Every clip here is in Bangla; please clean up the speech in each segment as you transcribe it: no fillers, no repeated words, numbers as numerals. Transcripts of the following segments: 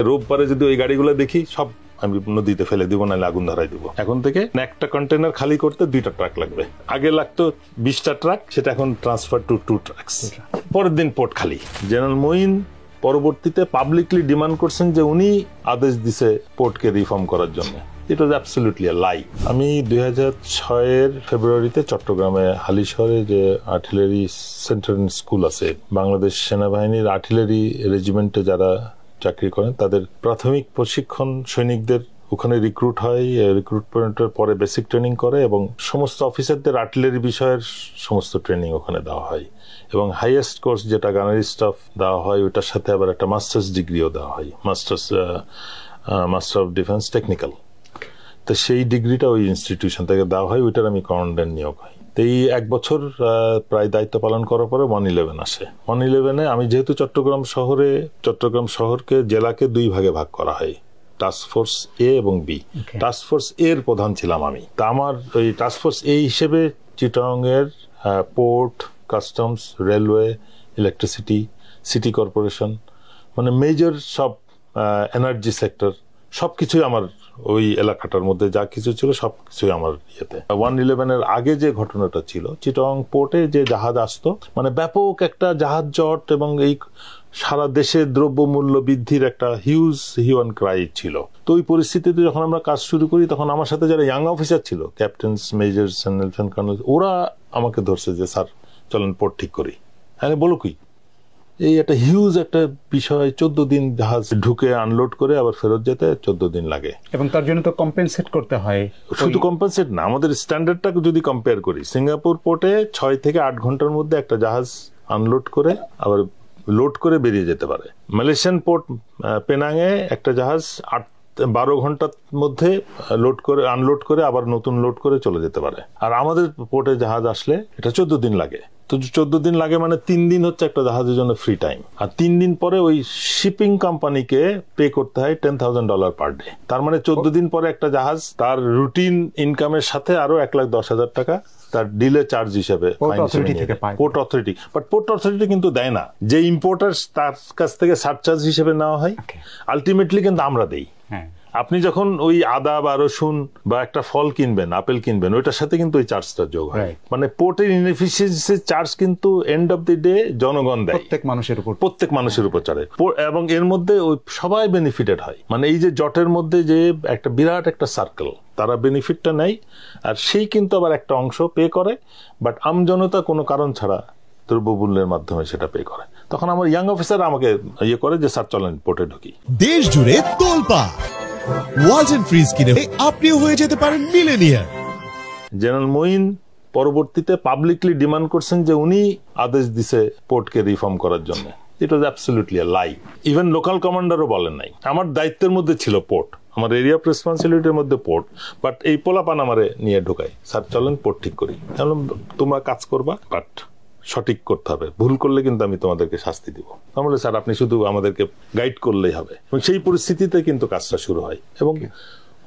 রোববারে যদি ওই গাড়িগুলো দেখি সব আমি নদীতে ফেলে দিব, নাহলে আগুন ধরাই দিব। এখন থেকে একটা কন্টেনার খালি করতে 2টা ট্রাক লাগবে। আগে লাগতো 20টা ট্রাক, সেটা এখন ট্রান্সফার টু 2 ট্রাকস। পরের দিন পোর্ট খালি। জেনারেল মঈন পরবর্তীতে পাবলিকলি ডিমান্ড করছেন যে উনি আদেশ দিছে পোর্টকে রিফর্ম করার জন্য। ইট ওয়াজ অ্যাবসলিউটলি আ লাই। আমি 2006-এর ফেব্রুয়ারিতে চট্টগ্রামে হালিশহরে যে আর্টিলারি সেন্টার স্কুল আছে, বাংলাদেশ সেনাবাহিনীর আর্টিলারি রেজিমেন্টে যারা চাকরি করেন তাদের প্রাথমিক প্রশিক্ষণ সৈনিকদের ওখানে রিক্রুট হয়। রিক্রুটমেন্টের পরে বেসিক ট্রেনিং করে এবং সমস্ত অফিসারদের আর্টিলারি বিষয়ের সমস্ত ট্রেনিং ওখানে দেওয়া হয়। এবং হাইয়েস্ট কোর্স যেটা গানারি স্টাফ দেওয়া হয়, ওটার সাথে আবার একটা মাস্টার্স ডিগ্রিও দেওয়া হয়, মাস্টার অফ ডিফেন্স টেকনিক্যাল। তো সেই ডিগ্রিটা ওই ইনস্টিটিউশন থেকে দেওয়া হয়, ওইটার আমি কমান্ড্যান্ট নিয়োগ হয়। তো এই 1 বছর প্রায় দায়িত্ব পালন করার পরে 111 আসে। 111-এ আমি যেহেতু চট্টগ্রাম শহরকে জেলাকে 2 ভাগে ভাগ করা হয়, টাস্ক ফোর্স এ এবং বি। টাস্ক ফোর্স এর প্রধান ছিলাম আমি। তা আমার ওই টাস্ক ফোর্স এ হিসেবে চিটাগং এর port, customs, railway, electricity, city corporation, মানে মেজর সব এনার্জি সেক্টর সবকিছুই আমার ওই এলাকাটার মধ্যে যা কিছু ছিল সবকিছুই আমার ইয়েতে। 111-এর আগে যে ঘটনাটা ছিল, চিটাগং পোর্টে যে জাহাজ আসতো, মানে ব্যাপক একটা জাহাজ জট এবং এই সারা দেশে দ্রব্যমূল্য বৃদ্ধির একটা হিউজ হিউম্যান ক্রাই ছিল। তো ওই পরিস্থিতিতে যখন আমরা কাজ শুরু করি, তখন আমার সাথে যারা ইয়াং অফিসার ছিল, ক্যাপ্টেন্স, মেজর্স, লেফটেন্যান্ট কর্নেল, ওরা আমাকে ধরছে যে স্যার চলেন পোর্ট ঠিক করি। হ্যাঁ বলো কি, এই একটা হিউজ একটা বিষয়। 14 দিন জাহাজ ঢুকে আনলোড করে আবার ফেরত যেতে 14 দিন লাগে, এবং তার জন্য তো কম্পেনসেট করতে হয়। শুধু কম্পেনসেট না, আমাদের স্ট্যান্ডার্ডটাকে যদি কম্পেয়ার করি, সিঙ্গাপুর পোর্টে 6 থেকে 8 ঘন্টার মধ্যে একটা জাহাজ আনলোড করে আবার লোড করে বেরিয়ে যেতে পারে। মালয়েশিয়ান পোর্ট পেনাংয়ে একটা জাহাজ 12 ঘন্টার মধ্যে লোড করে আনলোড করে আবার নতুন লোড করে চলে যেতে পারে। আর আমাদের পোর্টে জাহাজ আসলে এটা 14 দিন লাগে। তো 14 দিন লাগে মানে 3 দিন হচ্ছে একটা জাহাজের জন্য ফ্রি টাইম। আর 3 দিন পরে ওই শিপিং কোম্পানিকে পে করতে হয় $10,000 পার ডে। তার মানে 14 দিন পরে একটা জাহাজ তার রুটিন ইনকামের সাথে আরো 1,10,000 টাকা তার ডিলে চার্জ হিসেবে port authority. But port authority কিন্তু দেয় না, যে ইম্পোর্টার তার কাছ থেকে সারচার্জ হিসেবে নেওয়া হয়, আলটিমেটলি কিন্তু আমরা দেই। আপনি যখন ওই আদা বা রসুন বা একটা ফল কিনবেন, আপেল কিনবেন, ওইটার সাথে কিন্তু ওই চার্জটা যোগ হয়। মানে পোর্টের ইনএফিসিয়েন্সি চার্জ কিন্তু এন্ড অফ দি ডে জনগণ দেয়, প্রত্যেক মানুষের উপর চড়ে, এবং এর মধ্যে ওই সবাই বেনিফিটেড হয়। মানে এই যে জটের মধ্যে যে একটা বিরাট একটা সার্কেল, তারা বেনিফিটটা নেয়, আর সেই কিন্তু আবার একটা অংশ পে করে। বাট আমজনতা কোনো কারণ ছাড়া দ্রব্যমূল্যের মাধ্যমে সেটা পে করে। তখন আমার ইয়াং অফিসার আমাকে ইয়ে করে যে স্যার চলেন পোর্টে ঢুকি। দেশ জুড়ে তোলপাড় ওয়ালটন ফ্রিজ কিনে আপনিও হয়ে যেতে পারেন মিলেনিয়ার। জেনারেল মঈন পরবর্তীতে পাবলিকলি ডিমান্ড করছেন যে উনি আদেশ দিছে পোর্টকে রিফর্ম করার জন্য। It was absolutely a lie. Even local কমান্ডারও বলেন নাই। আমার দায়িত্বের মধ্যে ছিল পোর্ট, আমার এরিয়া অফ রেসপন্সিবিলিটির মধ্যে পোর্ট, বাট এই পোলাপান আমারে নিয়ে ঢোকায়, স্যার চলেন পোর্ট ঠিক করি। তোমরা কাজ করবা, বাট সঠিক করতে হবে, ভুল করলে কিন্তু আমি তোমাদেরকে শাস্তি দিব। তাহলে স্যার আপনি শুধু আমাদেরকে গাইড করলেই হবে। এবং সেই পরিস্থিতিতে কিন্তু কাজটা শুরু হয়, এবং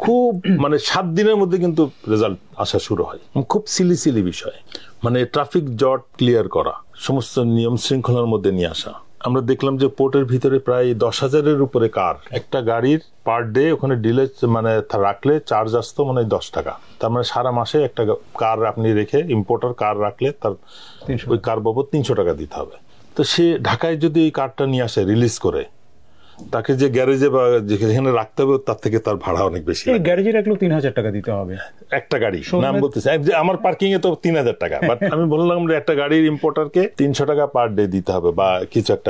খুব মানে 7 দিনের মধ্যে কিন্তু রেজাল্ট আসা শুরু হয়। খুব সিলি বিষয়, মানে ট্রাফিক জট ক্লিয়ার করা, সমস্ত নিয়ম শৃঙ্খলার মধ্যে নিয়ে আসা। আমরা দেখলাম যে পোর্টের ভিতরে প্রায় 10,000-এর উপরে কার, একটা গাড়ির পার ডে ওখানে ডিলে মানে রাখলে চার্জ আসতো মানে 10 টাকা। তার মানে সারা মাসে একটা কার আপনি রেখে, ইম্পোর্টার কার রাখলে তার ওই কার বাবদ 300 টাকা দিতে হবে। তো সে ঢাকায় যদি এই কারটা নিয়ে আসে রিলিজ করে, তাকে যে গ্যারেজে বা যেখানে রাখতে হবে তার থেকে তার ভাড়া অনেক বেশি। গ্যারেজে রাখলেও 3,000 টাকা দিতে হবে একটা গাড়ি। নাম বলতেছে আমার পার্কিং এ তো 3,000 টাকা, বাট আমি বললাম যে একটা গাড়ির ইম্পোর্টারকে 300 টাকা পার ডে দিতে হবে, বা কিছু একটা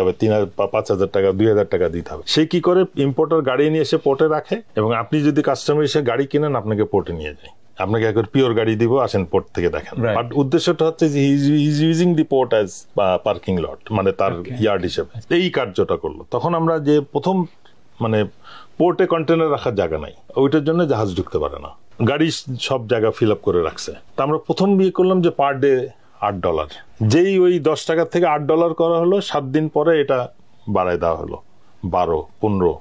5,000 টাকা 2,000 টাকা দিতে হবে। সে কি করে, ইম্পোর্টার গাড়ি নিয়ে এসে পোর্টে রাখে, এবং আপনি যদি কাস্টমার এসে গাড়ি কিনেন আপনাকে পোর্টে নিয়ে যায়, আপনাকে একবার পিওর গাড়ি দিব, আসেন পোর্ট থেকে দেখেন। বাট উদ্দেশ্যটা হচ্ছে যে using the port as parking lot, মানে তার ইয়ার্ড হিসেবে এই কার্যটা করলো। তখন আমরা যে প্রথম মানে পোর্টে কন্টেনার রাখার জায়গা নাই, ওইটার জন্য জাহাজ ঢুকতে পারে না, গাড়ি সব জায়গা ফিল আপ করে রাখছে। তা আমরা প্রথম বিয়ে করলাম যে পার ডে $8, যেই ওই 10 টাকা থেকে $8 করা হলো, 7 দিন পরে এটা বাড়ায় দেওয়া হলো 12, 15।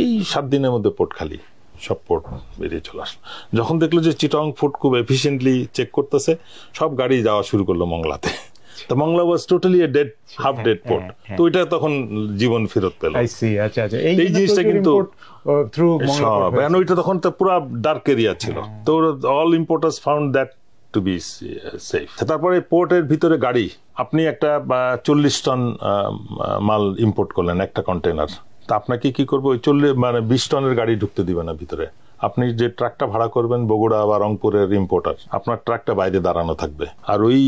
এই 7 দিনের মধ্যে পোর্ট খালি, সব পোর্ট বেরিয়ে চলে আসলো। যখন দেখলো যে চিটাগং পোর্ট খুব এফিসিয়েন্টলি চেক করতেছে, সব গাড়ি যাওয়া শুরু করলো মংলাতে। তো Mongla was totally a dead half dead port. তো ওইটা তখন জীবন ফেরত পেল। আই সি, আচ্ছা আচ্ছা, এই জিনিসটা কিন্তু থ্রু সব, কারণ ওইটা তখন তো পুরো ডার্ক এরিয়া ছিল। তো all importers found that to be safe. তারপরে পোর্টের ভিতরে গাড়ি, আপনি একটা 40 টন মাল ইম্পোর্ট করলেন একটা কন্টেনার, তা আপনাকে কি করবো, ওই 20 টনের গাড়ি ঢুকতে দিবে না ভিতরে। আপনি যে ট্রাকটা ভাড়া করবেন বগুড়া বা রংপুরের ইম্পোর্টার, আপনার ট্রাকটা বাইরে দাঁড়ানো থাকবে। আর ওই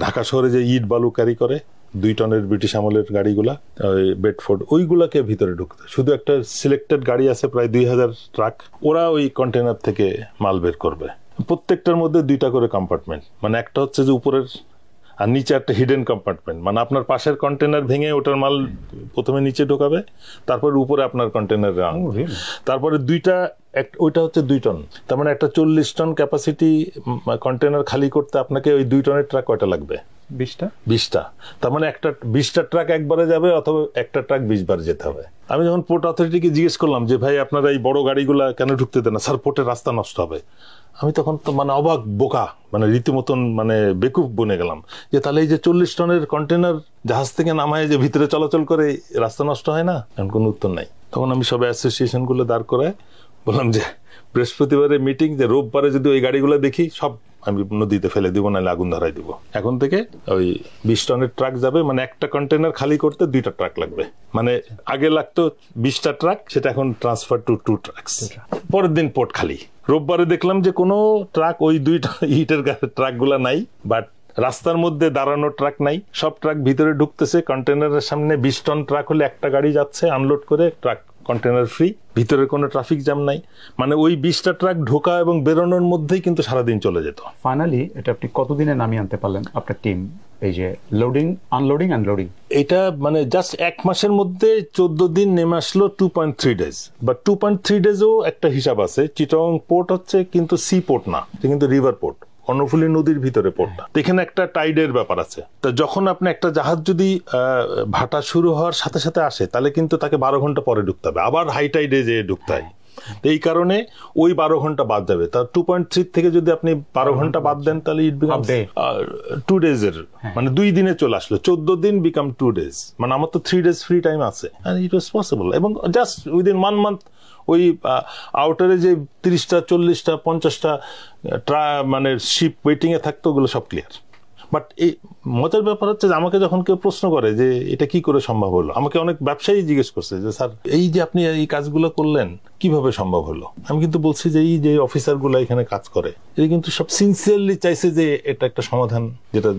ঢাকা শহরে যে ইট বালু ক্যারি করে 2 টনের ব্রিটিশ আমলের গাড়িগুলা, ওই বেডফোর্ড, ওইগুলাকে ভিতরে ঢুকতে, শুধু একটা সিলেক্টেড গাড়ি আছে প্রায় 2000 ট্রাক, ওরা ওই কন্টেনার থেকে মাল বের করবে। প্রত্যেকটার মধ্যে 2টা করে কম্পার্টমেন্ট, মানে একটা হচ্ছে যে উপরের, আর নিচে একটা হিডেন কম্পার্টমেন্ট, মানে আপনার পাশের কন্টেনার ভেঙে ওটার মাল প্রথমে নিচে ঢোকাবে, তারপর উপরে আপনার কন্টেনার আনবে। তারপরে ওইটা হচ্ছে 2 টন, তার মানে একটা 40 টন ক্যাপাসিটি কন্টেনার খালি করতে আপনাকে ওই 2 টনের ট্রাক কয়টা লাগবে? 20টা। তার মানে একটা 20টা ট্রাক একবারে যাবে, অথবা একটা ট্রাক 20 বার যেতে হবে। আমি যখন পোর্ট অথরিটিকে জিজ্ঞেস করলাম যে ভাই আপনারা এই বড় গাড়িগুলা কেন ঢুকতে দেন না? স্যার পোর্টের রাস্তা নষ্ট হবে। আমি তখন তো মানে অবাক, বোকা, মানে রীতিমতন মানে বেকুব বনে গেলাম, যে তাহলে এই যে 40 টনের কন্টেনার জাহাজ থেকে নামায় যে ভিতরে চলাচল করে, রাস্তা নষ্ট হয় না? এমন কোনো উত্তর নাই। তখন আমি সব অ্যাসোসিয়েশন গুলো দাঁড় করায় বললাম যে বৃহস্পতিবারে মিটিং, যে রোববারে যদি ওই গাড়িগুলো দেখি সব আমি নদীতে ফেলে দিব, নাহলে আগুন ধরাই দিব। এখন থেকে ওই 20 টনের ট্রাক যাবে, মানে একটা কন্টেনার খালি করতে 2টা ট্রাক লাগবে। মানে আগে লাগতো 20টা ট্রাক, সেটা এখন ট্রান্সফার টু 2 ট্রাকস। পরের দিন পোর্ট খালি। রোববারে দেখলাম যে কোনো ট্রাক, ওই 2টা ইটের ট্রাক গুলা নাই, বাট রাস্তার মধ্যে দাঁড়ানো ট্রাক নাই, সব ট্রাক ভিতরে ঢুকতেছে। কন্টেনারের সামনে 20 টন ট্রাক হলে একটা গাড়ি যাচ্ছে, আনলোড করে ট্রাক কন্টেনার ফ্রি, ভিতরে কোনো ট্রাফিক জ্যাম নাই। মানে ওই 20টা ট্রাক ঢোকা এবং বেরোনোর মধ্যেই কিন্তু সারাদিন চলে যেত। ফাইনালি এটা আপনি কতদিনে নামিয়ে আনতে পারলেন আপনার টিম, এই যে লোডিং, আনলোডিং, আনলোডিং? এটা মানে জাস্ট 1 মাসের মধ্যে 14 দিন নেমে আসলো, 2.3 ডেজ। বা 2.3 ডেজও একটা হিসাব আছে। চিটাগং পোর্ট হচ্ছে কিন্তু সি পোর্ট না, এটা কিন্তু রিভার পোর্ট, কর্ণফুলী নদীর ভিতরে পোর্টটা। এখানে একটা টাইডের ব্যাপার আছে। তা যখন আপনি একটা জাহাজ যদি ভাটা শুরু হওয়ার সাথে সাথে আসে, তাহলে কিন্তু তাকে 12 ঘন্টা পরে ঢুকতে হবে, আবার হাই টাইডে যেয়ে ঢুকতে হয়। এই কারণে ওই 12 ঘন্টা বাদ যাবে। তার 2.3 থেকে যদি আপনি 12 ঘন্টা বাদ দেন, তাহলে ইট বিকাম 2 ডেজের, মানে 2 দিনে চলে আসলো। 14 দিন বিকাম 2 ডেজ, মানে আমার তো 3 ডেজ ফ্রি টাইম আছে। ইট ওয়াজ পসিবল। এবং জাস্ট উইদিন 1 মান্থ ওই আউটারে যে 30টা 40টা 50টা মানে শিপ ওয়েটিং এ থাকতো, ওগুলো সব ক্লিয়ার। বাট এই মজার ব্যাপার হচ্ছে যে আমাকে যখন কেউ প্রশ্ন করে যে এটা কি করে সম্ভব হলো, আমাকে অনেক ব্যবসায়ী জিজ্ঞেস করছে যে স্যার এই যে আপনি এই কাজগুলো করলেন কিভাবে সম্ভব হলো। আমি কিন্তু বলছি যে এই যে অফিসার গুলো এখানে কাজ করে, এরা কিন্তু সব সিনসিয়ারলি চাইছে যে এটা একটা সমাধান যেটা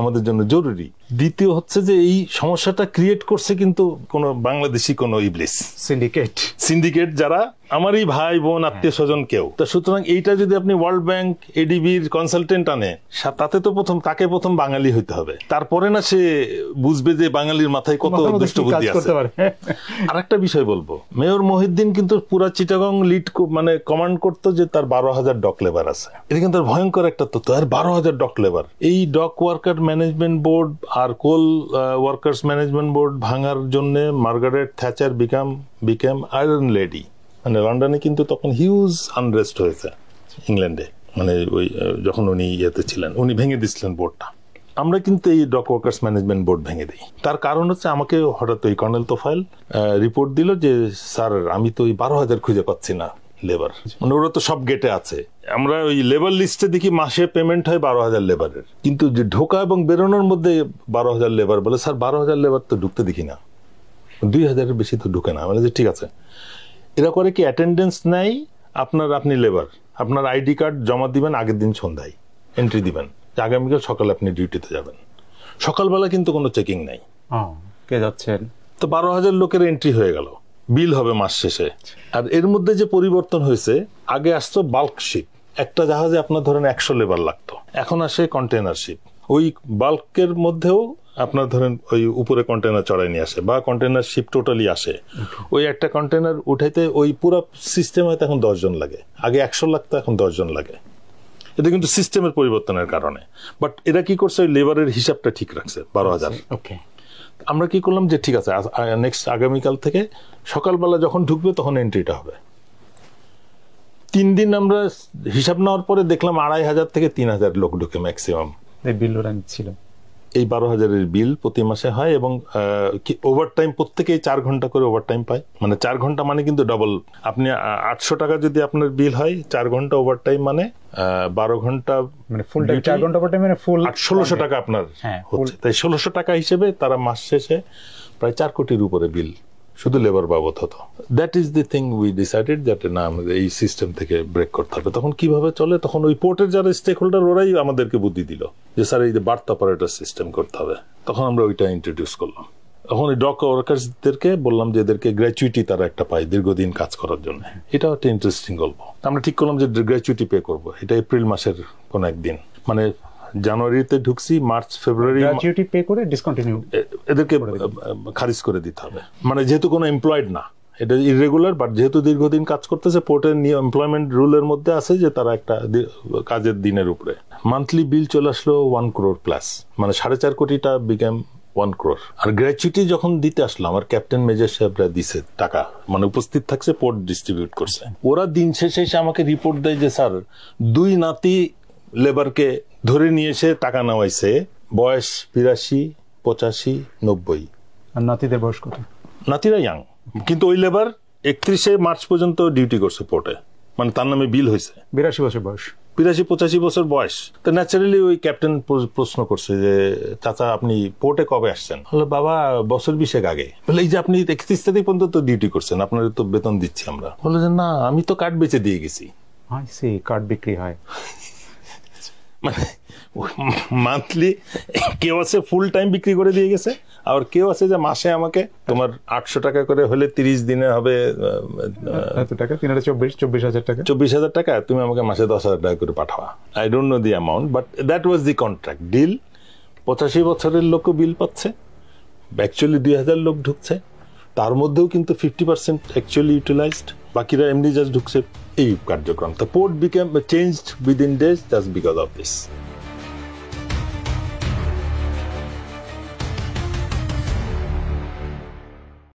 আমাদের জন্য জরুরি। দ্বিতীয় হচ্ছে যে এই সমস্যাটা ক্রিয়েট করছে কিন্তু কোন বাংলাদেশি কোন ইবলিস সিন্ডিকেট, যারা আমারই ভাই বোন আত্মীয় স্বজন কেউ। তো সুতরাং এইটা যদি আপনি ওয়ার্ল্ড ব্যাংক এডিবির কনসালটেন্ট আনে, তাতে তো প্রথম বাঙালি হইতে হবে, তারপরে না সে বুঝবে যে বাঙালির মাথায় কত দুষ্ট বুদ্ধি আছে। আর একটা বিষয় বলবো, মেয়র মহিউদ্দিন কিন্তু পুরা চিটাগং লিড মানে কমান্ড করতো যে তার 12,000 ডক লেবার আছে। এটা কিন্তু ভয়ঙ্কর একটা তথ্য, আর 12,000 ডক লেবার। এই ডক ওয়ার্কার ম্যানেজমেন্ট বোর্ড আর কোল ওয়ার্কার্স ম্যানেজমেন্ট বোর্ড ভাঙার জন্য Margaret Thatcher became iron lady. মানে লন্ডনে কিন্তু তখন হিউজ আনরেস্ট হয়েছে ইংল্যান্ডে, মানে ওই যখন উনি ইয়েতে ছিলেন, উনি ভেঙে দিচ্ছিলেন বোর্ডটা। আমরা কিন্তু এই ডক ওয়ার্কার্স ম্যানেজমেন্ট বোর্ড ভেঙে দিই। তার কারণ হচ্ছে আমাকে হঠাৎ ওই কর্নেল তোফায়েল রিপোর্ট দিল যে স্যার আমি তো ওই 12,000 খুঁজে পাচ্ছি না লেবার, মানে ওরা তো সব গেটে আছে। আমরা ওই লেবার লিস্টে দেখি মাসে পেমেন্ট হয় 12,000 লেবারের, কিন্তু যে ঢোকা এবং বেরোনোর মধ্যে 12,000 লেবার। বলে স্যার 12,000 লেবার তো ঢুকতে দেখি না, 2,000-এর বেশি তো ঢুকে না। মানে যে ঠিক আছে, এরা করে কি অ্যাটেন্ডেন্স নেয় আপনি লেবার, আপনার আইডি কার্ড জমা দিবেন আগের দিন সন্ধ্যায়, এন্ট্রি দিবেন যে আগামীকাল সকালে আপনি ডিউটিতে যাবেন। সকালবেলা কিন্তু কোনো চেকিং নাই, কে যাচ্ছেন। তো 12,000 লোকের এন্ট্রি হয়ে গেল, বিল হবে মাস শেষে। আর এর মধ্যে যে পরিবর্তন হয়েছে, আগে আসতো বাল্ক শিপ, একটা জাহাজে আপনার ধরেন 100 লেবার লাগতো, এখন আসে কন্টেনার শিপ। ওই বাল্কের মধ্যেও আপনার ধরেন ওই উপরে কন্টেনার চড়াই নিয়ে আসে, বা কন্টেনার শিপ টোটালি আসে। ওই একটা কন্টেনার উঠাইতে ওই পুরো সিস্টেম হয়তো এখন 10 জন লাগে, আগে 100 লাগতো, এখন 10 জন লাগে। এটা কিন্তু সিস্টেমের পরিবর্তনের কারণে। বাট এরা কি করছে, ওই লেবারের হিসাবটা ঠিক রাখছে 12,000। আমরা কি করলাম যে ঠিক আছে নেক্সট আগামীকাল থেকে সকালবেলা যখন ঢুকবে তখন এন্ট্রিটা হবে। 3 দিন আমরা হিসাব নেওয়ার পরে দেখলাম 2,500 থেকে 3,000 লোক ঢুকে ম্যাক্সিমাম। বিল ছিল এই 12,000-এর বিল প্রতি মাসে হয় এবং ওভারটাইম প্রত্যেকেই 4 ঘন্টা করে ওভারটাইম পায়। মানে 4 ঘন্টা মানে কিন্তু ডবল। আপনি 800 টাকা যদি আপনার বিল হয়, 4 ঘন্টা ওভারটাইম মানে 12 ঘন্টা, মানে ফুল টাইম 4 ঘন্টা ওভারটাইম মানে ফুল 1600 টাকা আপনার হচ্ছে। তাই 1600 টাকা হিসেবে তারা মাস শেষে প্রায় 4 কোটির উপরে বিল শুধু লেবার বাবদ হতো। That is the thing we decided, যাতে না আমাদের এই সিস্টেম থেকে ব্রেক করতে হবে। তখন কিভাবে চলে, তখন ওই পোর্টের যারা স্টেক হোল্ডার ওরাই আমাদেরকে বুদ্ধি দিল যে স্যার এই যে বার্থ অপারেটর সিস্টেম করতে হবে। তখন আমরা ওইটা ইন্ট্রোডিউস করলাম। তখন এই ডক ওয়ার্কার্সদেরকে বললাম যে এদেরকে গ্র্যাচুইটি তারা একটা পায় দীর্ঘদিন কাজ করার জন্য। এটাও একটা ইন্টারেস্টিং গল্প। আমরা ঠিক করলাম যে গ্র্যাচুইটি পে করবো। এটা এপ্রিল মাসের কোন একদিন, মানে জানুয়ারিতে ঢুকছি, মার্চ ফেব্রুয়ারি গ্র্যাচুইটি পে করে ডিসকন্টিনিউ এদেরকে খারিজ করে দিতে হবে। মানে যেহেতু কোনো এমপ্লয়েড না, এটা ইররেগুলার, বাট যেহেতু দীর্ঘদিন কাজ করতেছে, পোর্টের এমপ্লয়মেন্ট রুলের মধ্যে আছে যে তারা একটা কাজের দিনের উপরে। মান্থলি বিল চলে আসলো 1 crore প্লাস, মানে 4.5 কোটিটা বিকেম 1 crore। আর গ্র্যাচুইটি যখন দিতে আসলো, আমার ক্যাপ্টেন মেজর সাহেবরা দিছে টাকা, মানে উপস্থিত থাকছে, পোর্ট ডিস্ট্রিবিউট করছে। ওরা দিন শেষে এসে আমাকে রিপোর্ট দেয় যে স্যার 2 নাতি লেবারকে ধরে নিয়ে এসে টাকা নেওয়াইছে, বয়স 82, 85, 90। আর নাতিদের বয়স কত? নাতিরা ইয়াং, কিন্তু ওই লেবার 31শে মার্চ পর্যন্ত ডিউটি করছে পোর্টে, মানে তার নামে বিল হয়েছে। 82 বছর বয়স, 82-85 বছর বয়স। তো ন্যাচারালি ওই ক্যাপ্টেন প্রশ্ন করছে যে চাচা আপনি পোর্টে কবে আসছেন? বলে বাবা বছর 20 আগে। বলে এই যে আপনি 31 তারিখ পর্যন্ত তো ডিউটি করছেন, আপনার তো বেতন দিচ্ছি আমরা। বলে যে না, আমি তো কার্ড বেচে দিয়ে গেছি। কার্ড বিক্রি হয়, মানে মান্থলি কেউ আছে ফুল টাইম বিক্রি করে দিয়ে গেছে, আর কেউ আছে যে মাসে আমাকে তোমার 800 টাকা করে হলে 30 দিনে হবে এত টাকা, 24,000 টাকা, 24,000 টাকা, তুমি আমাকে মাসে 10,000 টাকা করে পাঠাবা। I don't know the amount, but that was the contract deal. 85 বছরের লোকও বিল পাচ্ছে, অ্যাকচুয়ালি 2,000 লোক ঢুকছে, তার মধ্যেও কিন্তু 50% অ্যাকচুয়ালি ইউটিলাইজড, বাকিরা এমনি জাস্ট ঢুকছে। এই কার্যক্রম, তো port became changed within days just because of this.